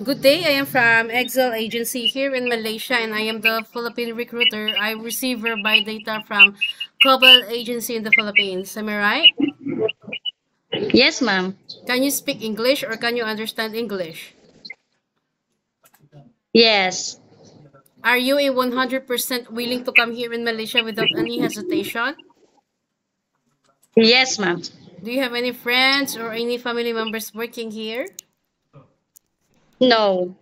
Good day. I am from Excel Agency here in Malaysia, and I am the Philippine recruiter. I receive by data from Cobalt Agency in the Philippines. Am I right? Yes, ma'am. Can you speak English or can you understand English? Yes. Are you a 100% willing to come here in Malaysia without any hesitation? Yes, ma'am. Do you have any friends or any family members working here? No.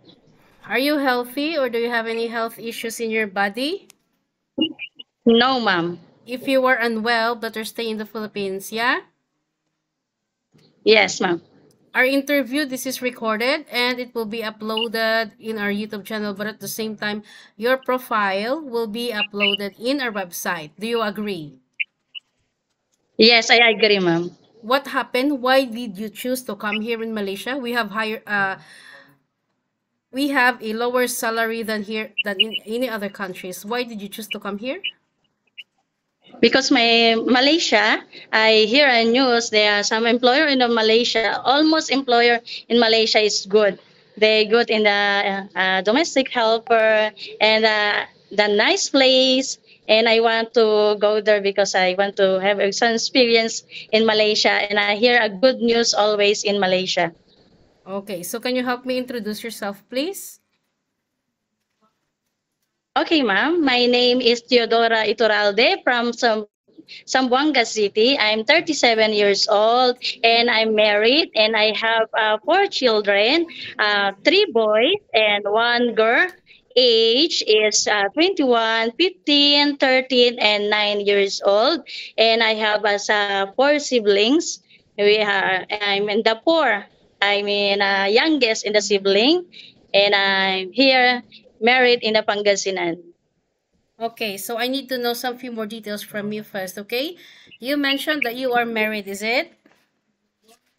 Are you healthy or do you have any health issues in your body? No, ma'am. If you were unwell, better stay in the Philippines, yeah? Yes, ma'am. Our interview, this is recorded and it will be uploaded in our YouTube channel, but at the same time, your profile will be uploaded in our website. Do you agree? Yes, I agree, ma'am. What happened? Why did you choose to come here in Malaysia? We have a lower salary than here than in any other countries. Why did you choose to come here? Because my Malaysia, I hear a news there are some employer in the Malaysia, almost employer in Malaysia is good. They good in the domestic helper and the nice place. And I want to go there because I want to have some experience in Malaysia. And I hear a good news always in Malaysia. Okay, so can you help me introduce yourself, please? Okay, ma'am. My name is Teodora Iturralde from Zamboanga City. I'm 37 years old and I'm married and I have four children, three boys and one girl. Age is 21, 15, 13, and 9 years old. And I have four siblings. I'm in the four. I'm in youngest in the sibling. And I'm here married in the Pangasinan. Okay, so I need to know some few more details from you first, okay? You mentioned that you are married, is it?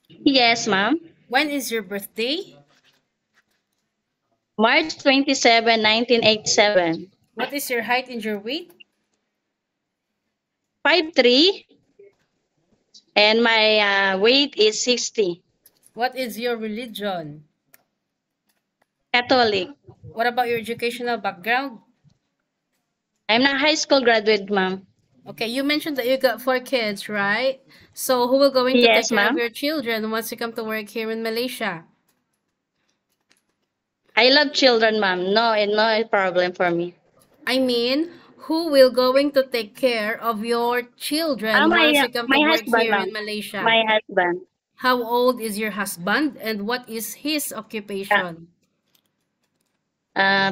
Yes, ma'am. When is your birthday? March 27, 1987. What is your height and your weight? 5'3", and my weight is 60. What is your religion? Catholic. What about your educational background? I'm a high school graduate, ma'am. Okay, you mentioned that you got four kids, right? So who will going to take Yes, care of ma'am. your children once you come to work here in Malaysia? I love children, ma'am. No, no problem for me. I mean, who will going to take care of your children once you come My to work husband, here ma'am. in Malaysia? My husband. How old is your husband and what is his Uh, occupation?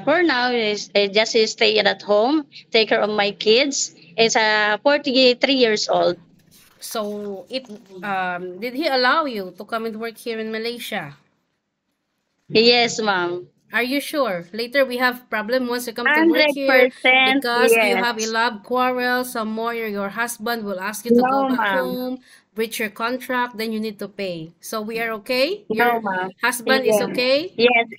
for now, is just stay at home, take care of my kids. It's 43 years old. So it did he allow you to come and work here in Malaysia? Yes, ma'am. Are you sure? Later we have problem once you come to work here 100% because you have a yes. love quarrel. Some more your husband will ask you to go No, back ma'am. home, breach your contract, then you need to pay. So we are okay. No, Your ma'am. husband is Yes. okay. Yes.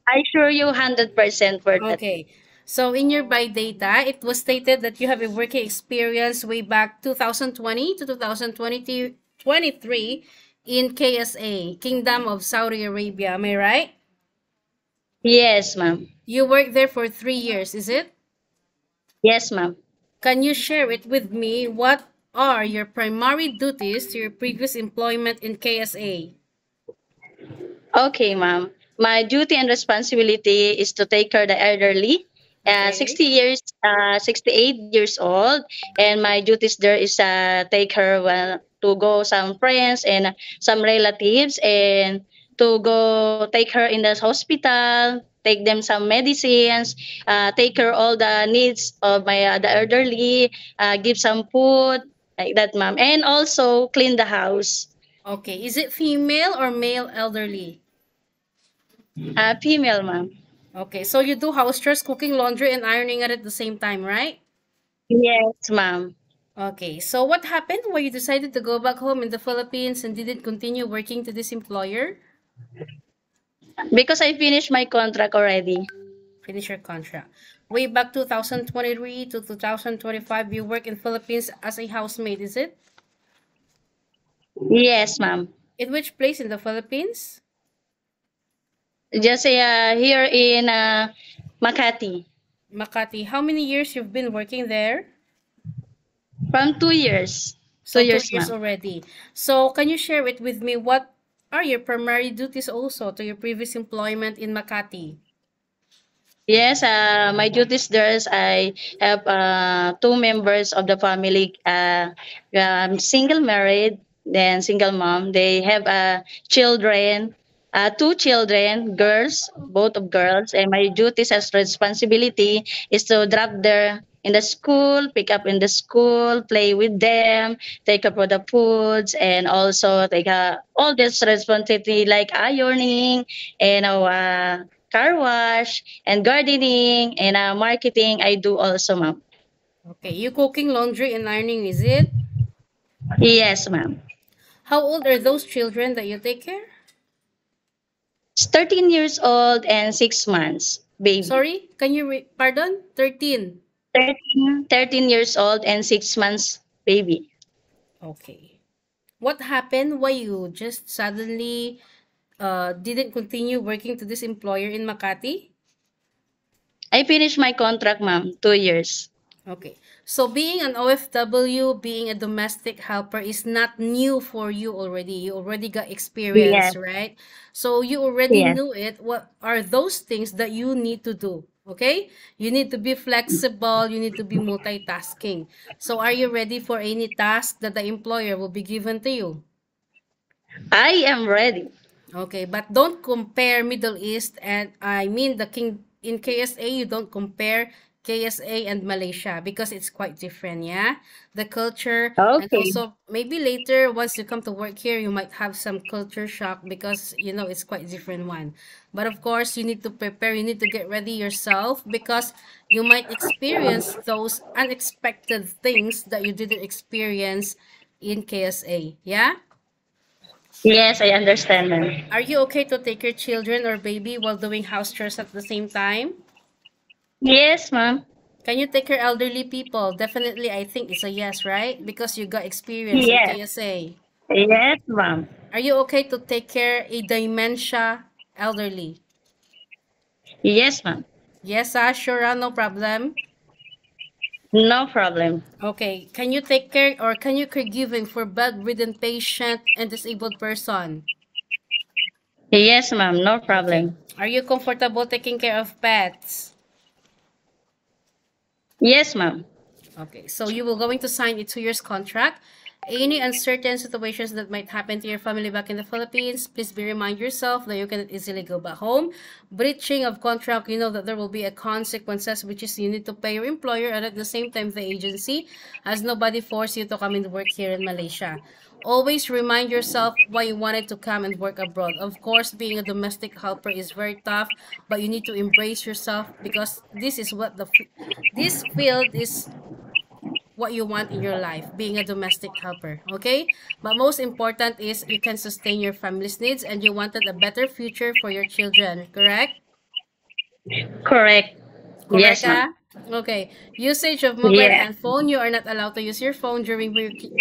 I assure you 100% for that. Okay. So in your by data, it was stated that you have a working experience way back 2020 to 2023 in KSA, Kingdom of Saudi Arabia. Am I right? Yes, ma'am. You worked there for 3 years, is it? Yes, ma'am. Can you share it with me? What are your primary duties to your previous employment in KSA? Okay, ma'am. My duty and responsibility is to take care of the elderly, Okay. 60 years, 68 years old, and my duties there is take her to go some friends and some relatives and to go take her in the hospital, take them some medicines, take care all the needs of my the elderly, give some food like that, ma'am, and also clean the house. Okay. Is it female or male elderly? Female, ma'am. Okay. So you do house chores, cooking, laundry, and ironing at the same time, right? Yes, ma'am. Okay. So what happened? Why you decided to go back home in the Philippines and didn't continue working to this employer? Because I finished my contract already. Finish your contract. Way back 2023 to 2025, you work in Philippines as a housemaid, is it? Yes, ma'am. In which place in the Philippines? Just here in Makati. Makati. How many years you've been working there? From 2 years. two So two years, years ma'am. already. So can you share it with me? What are your primary duties also to your previous employment in Makati? Yes, my duties there is I have two members of the family. Single married, then single mom. They have children, two children, girls, both of girls. And my duties as responsibility is to drop them in the school, pick up in the school, play with them, take up for the foods, and also take all this responsibility like ironing and car wash and gardening and marketing. I do also, ma'am. Okay, you cooking, laundry, and ironing, is it? Yes, ma'am. How old are those children that you take care? It's 13 years old and 6 months, baby. Sorry, can you pardon? 13. 13 years old and 6 months, baby. Okay. What happened? Why you just suddenly didn't continue working to this employer in Makati? I finished my contract, ma'am, 2 years. Okay. So being an OFW, being a domestic helper is not new for you already. You already got experience, Yes, right? So you already yes, knew it. What are those things that you need to do? Okay? You need to be flexible, you need to be multitasking. So are you ready for any task that the employer will be given to you? I am ready. Okay, but don't compare Middle East and I mean the king in KSA you don't compare KSA and Malaysia because it's quite different, yeah? The culture and Okay. also maybe later once you come to work here you might have some culture shock because you know it's quite different one. But of course you need to prepare, you need to get ready yourself because you might experience those unexpected things that you didn't experience in KSA, yeah? Yes, I understand, ma'am. Are you okay to take your children or baby while doing house chores at the same time? Yes, ma'am. Can you take your elderly people? Definitely, I think it's a yes, right? Because you got experience in Yes, KSA. yes, ma'am. Are you okay to take care a dementia elderly? Yes, ma'am. Yes, sure, no problem. No problem. Okay, can you take care or can you caregiving for bedridden patient and disabled person? Yes, ma'am. No Okay. problem. Are you comfortable taking care of pets? Yes, ma'am. Okay, so you will going to sign a 2 years contract. Any uncertain situations that might happen to your family back in the Philippines, please be remind yourself that you can easily go back home. Breaching of contract, you know that there will be a consequences, which is you need to pay your employer and at the same time the agency, as nobody forced you to come and work here in Malaysia. Always remind yourself why you wanted to come and work abroad. Of course, being a domestic helper is very tough, but you need to embrace yourself because this is what this field is what you want in your life, being a domestic helper, okay? But most important is you can sustain your family's needs and you wanted a better future for your children, correct? Correct. Correct, Yes, ma'am. ah? Okay. Usage of mobile Yes. and phone. You are not allowed to use your phone during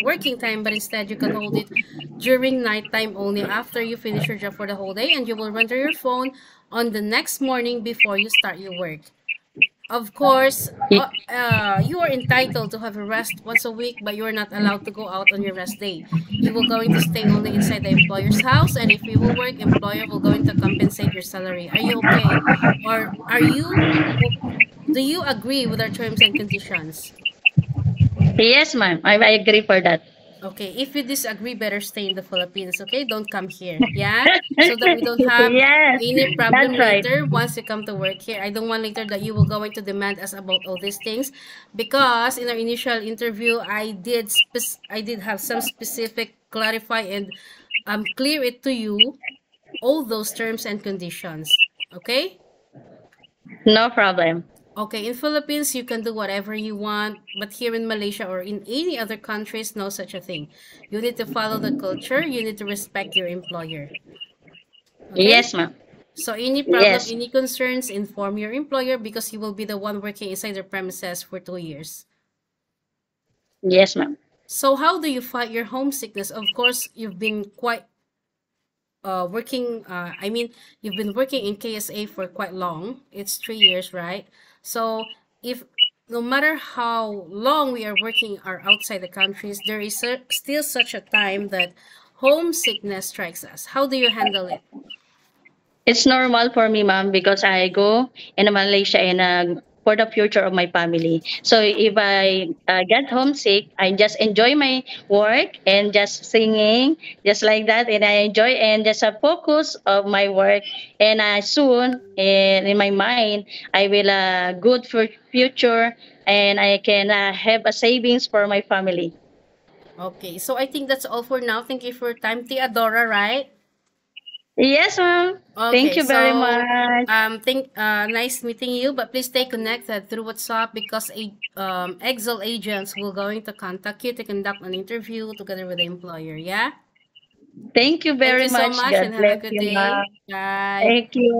working time, but instead you can hold it during nighttime only after you finish your job for the whole day, and you will render your phone on the next morning before you start your work. Of course, you are entitled to have a rest once a week, but you are not allowed to go out on your rest day. You will going to stay only inside the employer's house, and if you will work, employer will going to compensate your salary. Are you okay? Or do you agree with our terms and conditions? Yes, ma'am. I agree for that. Okay, if you disagree, better stay in the Philippines, okay? Don't come here, yeah? So that we don't have Yes, any problem that's right. later once you come to work here. I don't want later that you will going to demand us about all these things because in our initial interview, I did have some specific clarify and clear it to you all those terms and conditions, okay? No problem. Okay, in Philippines, you can do whatever you want, but here in Malaysia or in any other countries, no such a thing. You need to follow the culture. You need to respect your employer. Okay? Yes, ma'am. So any problem, Yes. any concerns, inform your employer because you will be the one working inside the premises for 2 years. Yes, ma'am. So how do you fight your homesickness? Of course, you've been quite working, I mean, you've been working in KSA for quite long. It's 3 years, right? So if no matter how long we are working or outside the countries, there is still such a time that homesickness strikes us. How do you handle it? It's normal for me, ma'am, because I go in Malaysia and for the future of my family. So if I get homesick, I just enjoy my work and just singing, just like that, and I enjoy and just a focus of my work. And soon, and in my mind, I will good for future, and I can have a savings for my family. Okay, so I think that's all for now. Thank you for your time, Theodora, right? Yes, ma'am. Thank Okay, you very so much. think nice meeting you, but please stay connected through WhatsApp because Excel agents will going to contact you to conduct an interview together with the employer. Yeah. Thank you Thank very you so much. much God and have a bless good you, ma'am. day. Bye. Thank you.